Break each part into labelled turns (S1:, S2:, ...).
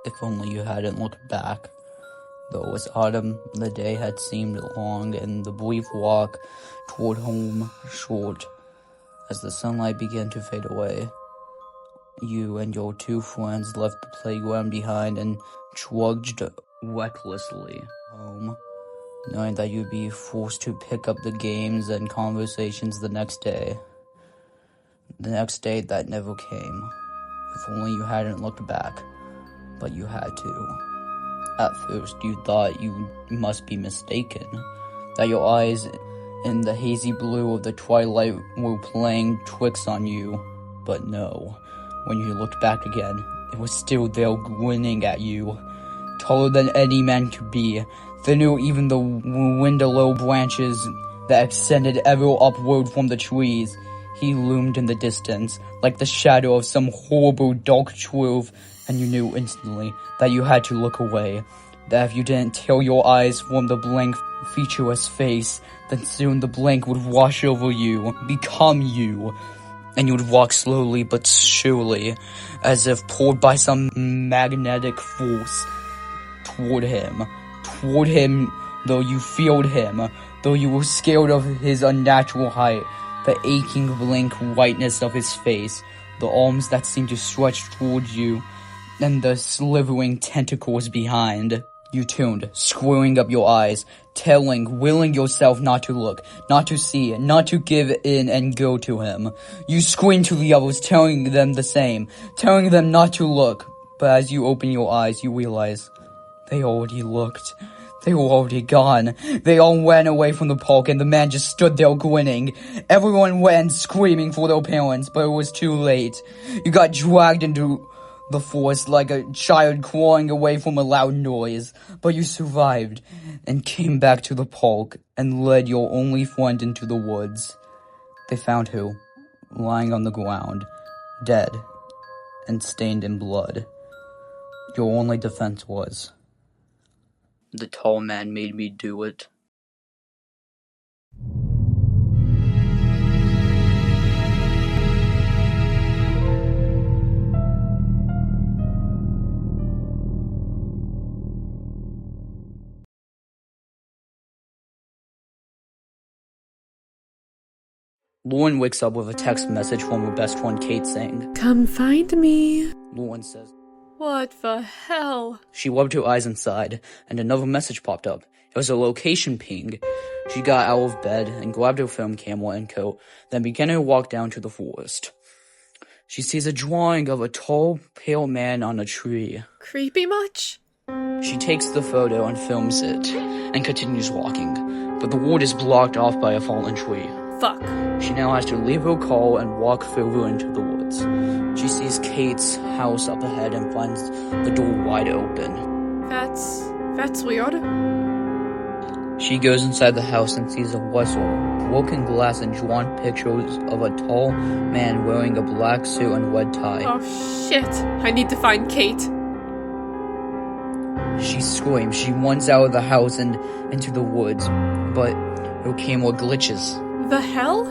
S1: if only you hadn't looked back. Though it was autumn, the day had seemed long, and the brief walk toward home short. As the sunlight began to fade away, you and your two friends left the playground behind and trudged recklessly home, knowing that you'd be forced to pick up the games and conversations the next day. The next day that never came. If only you hadn't looked back, but you had to. At first, you thought you must be mistaken, that your eyes in the hazy blue of the twilight were playing tricks on you. But no, when you looked back again, it was still there grinning at you, taller than any man could be, thinner even the windallow branches that extended ever upward from the trees. He loomed in the distance, like the shadow of some horrible dark truth, and you knew instantly that you had to look away, that if you didn't tear your eyes from the blank, featureless face, then soon the blank would wash over you, become you, and you would walk slowly but surely, as if pulled by some magnetic force, toward him, though you feared him, though you were scared of his unnatural height, the aching blank whiteness of his face, the arms that seemed to stretch towards you, and the slithering tentacles behind. You turned, squaring up your eyes, willing yourself not to look, not to see, not to give in and go to him. You screamed to the others, telling them the same, telling them not to look. But as you open your eyes, you realize they already looked. They were already gone. They all ran away from the park, and the man just stood there grinning. Everyone ran screaming for their parents, but it was too late. You got dragged into the forest like a child crawling away from a loud noise, but you survived and came back to the park and led your only friend into the woods. They found her, lying on the ground, dead and stained in blood. Your only defense was, "The tall man made me do it." Lauren wakes up with a text message from her best friend Kate saying,
S2: "Come find me."
S1: Lauren says,
S2: "What the hell?"
S1: She rubbed her eyes inside, and another message popped up. It was a location ping. She got out of bed and grabbed her film camera and coat, then began her walk down to the forest. She sees a drawing of a tall, pale man on a tree.
S2: Creepy much?
S1: She takes the photo and films it, and continues walking, but the road is blocked off by a fallen tree.
S2: Fuck.
S1: She now has to leave her car and walk further into the woods. She sees Kate's house up ahead and finds the door wide open.
S2: That's weird.
S1: She goes inside the house and sees a whistle, broken glass, and drawn pictures of a tall man wearing a black suit and red tie.
S2: Oh shit, I need to find Kate.
S1: She screams. She runs out of the house and into the woods, but her camera glitches.
S2: The hell?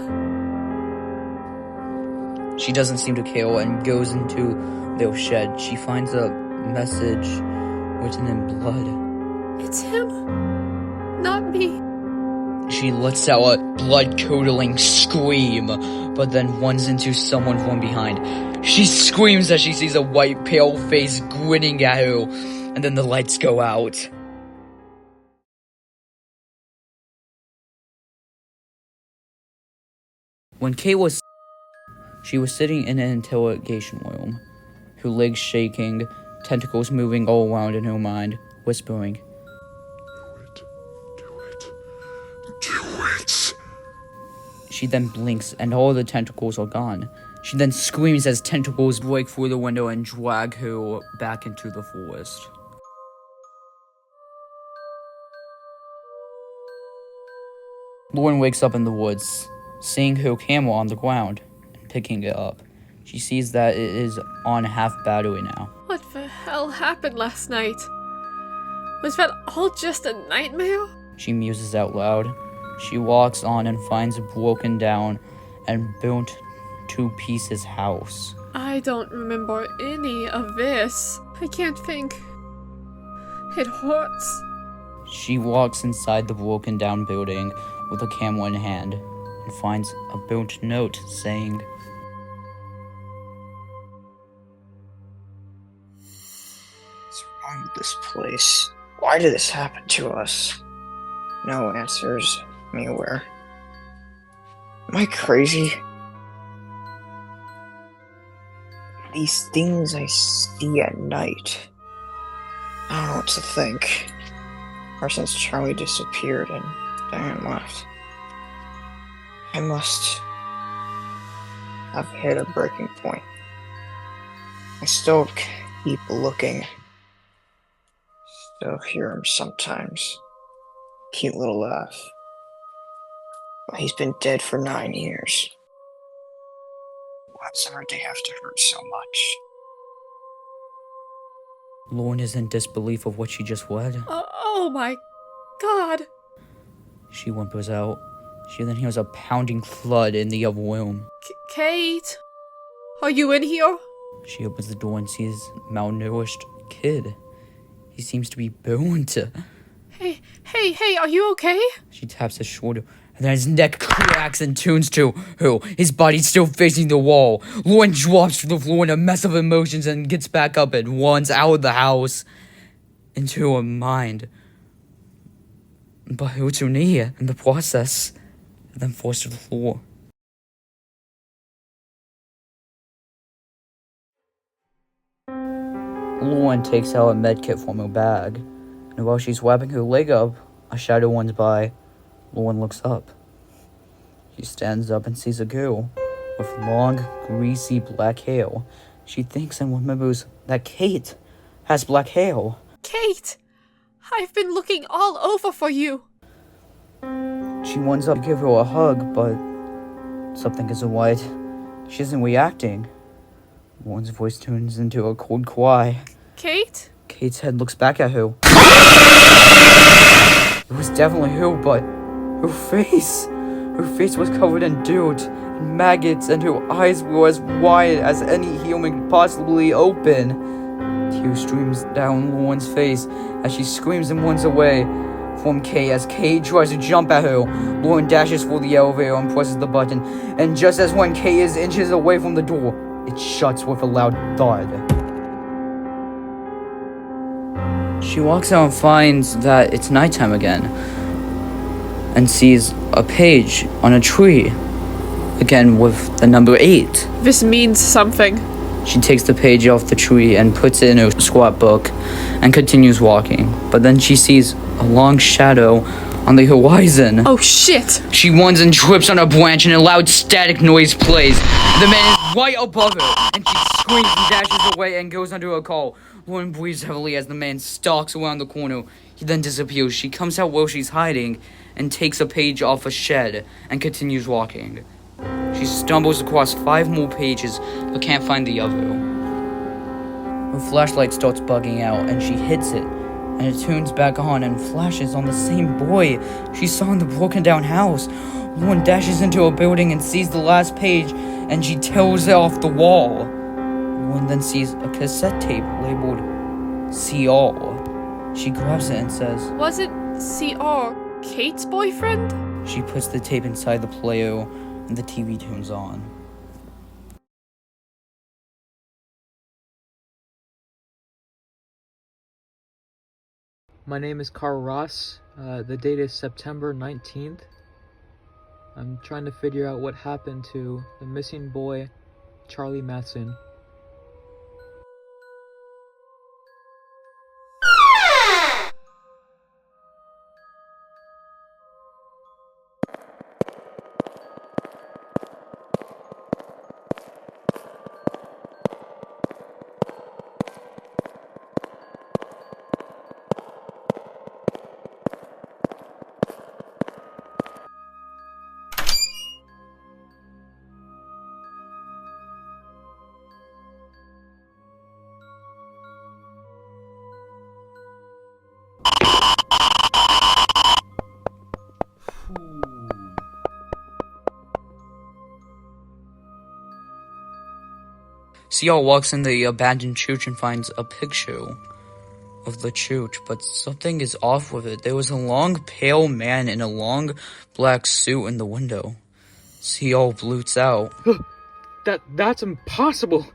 S1: She doesn't seem to care and goes into their shed. She finds a message written in blood.
S2: It's him, not me.
S1: She lets out a blood-curdling scream, but then runs into someone from behind. She screams as she sees a white, pale face grinning at her, and then the lights go out. When Kate was she was sitting in an interrogation room, her legs shaking, tentacles moving all around in her mind, whispering, Do it. She then blinks and all the tentacles are gone. She then screams as tentacles break through the window and drag her back into the forest. Lauren wakes up in the woods, seeing her camera on the ground and picking it up. She sees that it is on half battery now.
S2: What the hell happened last night? Was that all just a nightmare?
S1: She muses out loud. She walks on and finds a broken down and burnt to pieces house.
S2: I don't remember any of this. I can't think. It hurts.
S1: She walks inside the broken down building with a camera in hand and finds a burnt note saying,
S3: "What's wrong with this place? Why did this happen to us? No answers anywhere. Am I crazy? These things I see at night. I don't know what to think. Ever since Charlie disappeared and Diane left, I must have hit a breaking point. I still keep looking. Still hear him sometimes. Cute little laugh. But he's been dead for 9 years. Why's our day have to hurt so much?"
S1: Lauren is in disbelief of what she just read.
S2: Oh my god.
S1: She whimpers out. She then hears a pounding thud in the other room.
S2: Kate? Are you in here?
S1: She opens the door and sees a malnourished kid. He seems to be burnt.
S2: Hey, are you okay?
S1: She taps his shoulder, and then his neck cracks and turns to her. His body's still facing the wall. Lauren drops to the floor in a mess of emotions and gets back up and runs out of the house into her mind. But hurts her knee in the process, and then falls to the floor. Lauren takes out a medkit from her bag, and while she's wrapping her leg up, a shadow runs by. Lauren looks up. She stands up and sees a girl with long, greasy black hair. She thinks and remembers that Kate has black hair.
S2: Kate! I've been looking all over for you.
S1: She runs up to give her a hug, but something isn't right. She isn't reacting. Lauren's voice turns into a cold cry.
S2: Kate?
S1: Kate's head looks back at her. It was definitely her, but her face. Her face was covered in dirt and maggots, and her eyes were as wide as any human could possibly open. Tears streams down Lauren's face as she screams and runs away from Kay. As Kay tries to jump at her, Lauren dashes for the elevator and presses the button, and just as when Kay is inches away from the door, it shuts with a loud thud. She walks out and finds that it's nighttime again, and sees a page on a tree, again with the number 8.
S2: This means something.
S1: She takes the page off the tree and puts it in her scrapbook and continues walking, but then she sees a long shadow on the horizon.
S2: Oh shit!
S1: She runs and trips on a branch and a loud static noise plays. The man is right above her, and she screams and dashes away and goes under a call. Lauren breathes heavily as the man stalks around the corner. He then disappears. She comes out while she's hiding and takes a page off a shed and continues walking. She stumbles across 5 more pages but can't find the other. Her flashlight starts bugging out and she hits it, and it turns back on and flashes on the same boy she saw in the broken down house. Lauren dashes into a building and sees the last page, and she tears it off the wall. Lauren then sees a cassette tape labeled CR. She grabs it and says,
S2: Was it CR Kate's boyfriend?
S1: She puts the tape inside the player and the TV turns on.
S4: My name is Carl Ross. The date is September 19th. I'm trying to figure out what happened to the missing boy, Charlie Matheson.
S1: CR walks in the abandoned church and finds a picture of the church, but something is off with it. There was a long, pale man in a long, black suit in the window. He all blurts out.
S4: That's impossible.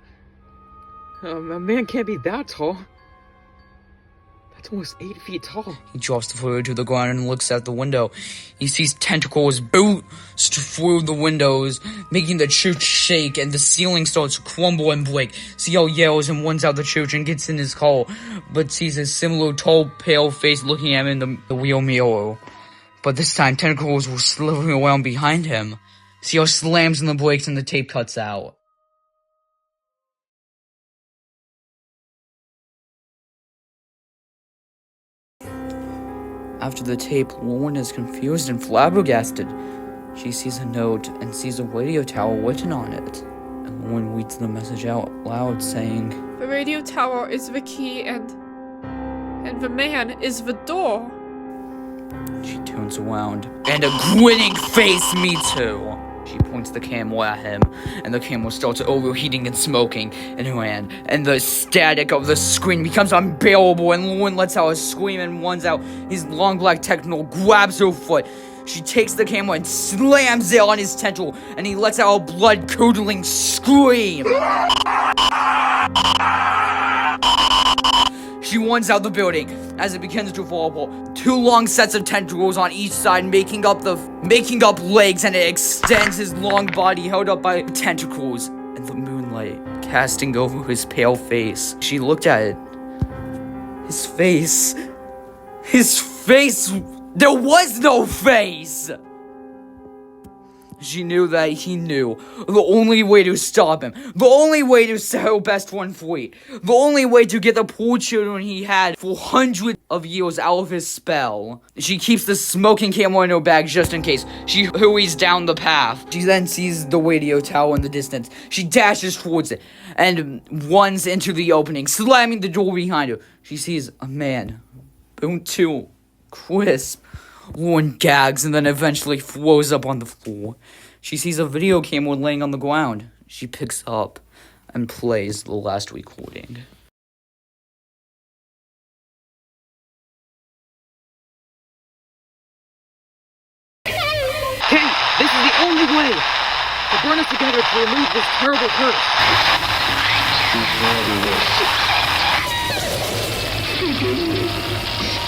S4: A man can't be that tall. That's almost 8 feet tall.
S1: He drops the photo to the ground and looks out the window. He sees tentacles burst through the windows, making the church shake, and the ceiling starts to crumble and break. Seal yells and runs out the church and gets in his car, but sees a similar tall, pale face looking at him in the rear mirror. But this time, tentacles were slithering around behind him. Seal slams on the brakes and the tape cuts out. After the tape, Lauren is confused and flabbergasted. She sees a note and sees a radio tower written on it. And Lauren reads the message out loud, saying,
S2: The radio tower is the key and the man is the door.
S1: She turns around, and a grinning face meets her. She points the camera at him, and the camera starts overheating and smoking in her hand, and the static of the screen becomes unbearable, and Lauren lets out a scream and runs out. His long black tentacle grabs her foot. She takes the camera and slams it on his tentacle, and he lets out a blood-curdling scream. She runs out the building as it begins to fall apart. 2 long sets of tentacles on each side making up legs, and it extends his long body held up by tentacles in the moonlight, casting over his pale face. She looked at it. His face, there was no face! She knew that he knew the only way to stop him, the only way to set her best friend free, the only way to get the poor children he had for hundreds of years out of his spell. She keeps the smoking camera in her bag just in case. She hurries down the path. She then sees the radio tower in the distance. She dashes towards it and runs into the opening, slamming the door behind her. She sees a man, burnt to crisp. Lauren gags and then eventually throws up on the floor. She sees a video camera laying on the ground. She picks up and plays the last recording.
S4: Kate, this is the only way to burn us together to remove this terrible curse.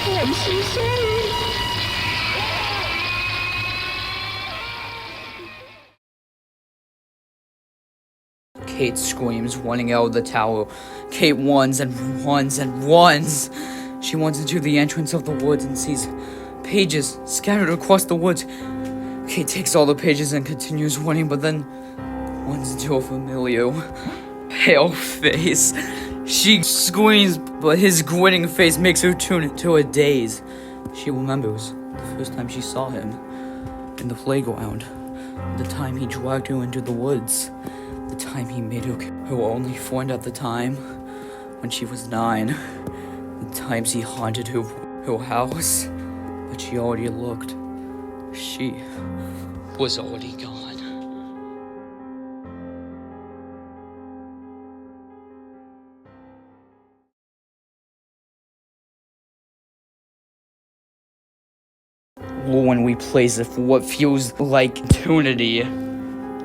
S5: I'm so sorry.
S1: Kate screams, running out of the tower. Kate runs and runs and runs. She runs into the entrance of the woods and sees pages scattered across the woods. Kate takes all the pages and continues running, but then runs into a familiar, pale face. She screams, but his grinning face makes her turn into a daze. She remembers the first time she saw him in the playground, the time he dragged her into the woods. The time he made her only friend at the time, when she was 9. The times he haunted her house, but she already looked. She was already gone. Lauren replays it for what feels like eternity.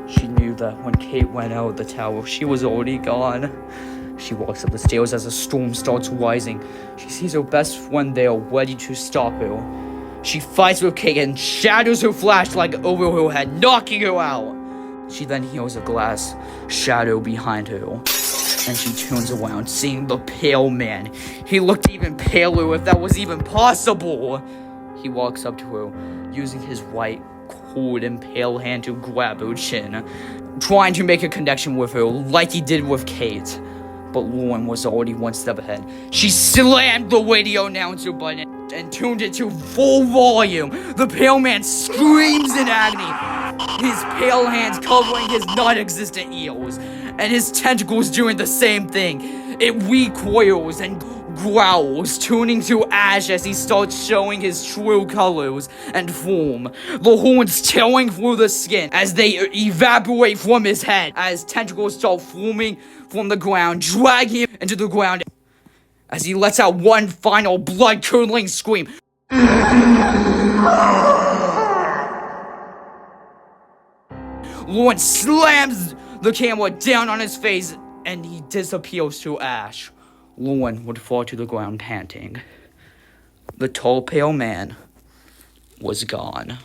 S1: She knew that when Kate went out of the tower, she was already gone. She walks up the stairs as a storm starts rising. She sees her best friend there, ready to stop her. She fights with Kate and shatters her flashlight over her head, knocking her out. She then hears a glass shadow behind her, and she turns around, seeing the pale man. He looked even paler, if that was even possible. He walks up to her, using his white, cold and pale hand to grab her chin, trying to make a connection with her like he did with Kate. But Lauren was already one step ahead. She slammed the radio announcer button and tuned it to full volume. The pale man screams in agony, his pale hands covering his non-existent ears, and his tentacles doing the same thing. It recoils and growls, turning to ash as he starts showing his true colors and form. The horns tearing through the skin as they evaporate from his head, as tentacles start forming from the ground, dragging him into the ground. as he lets out one final blood-curdling scream. Lewin slams the camera down on his face, and he disappears to ash. Lewin would fall to the ground panting. The tall, pale man was gone.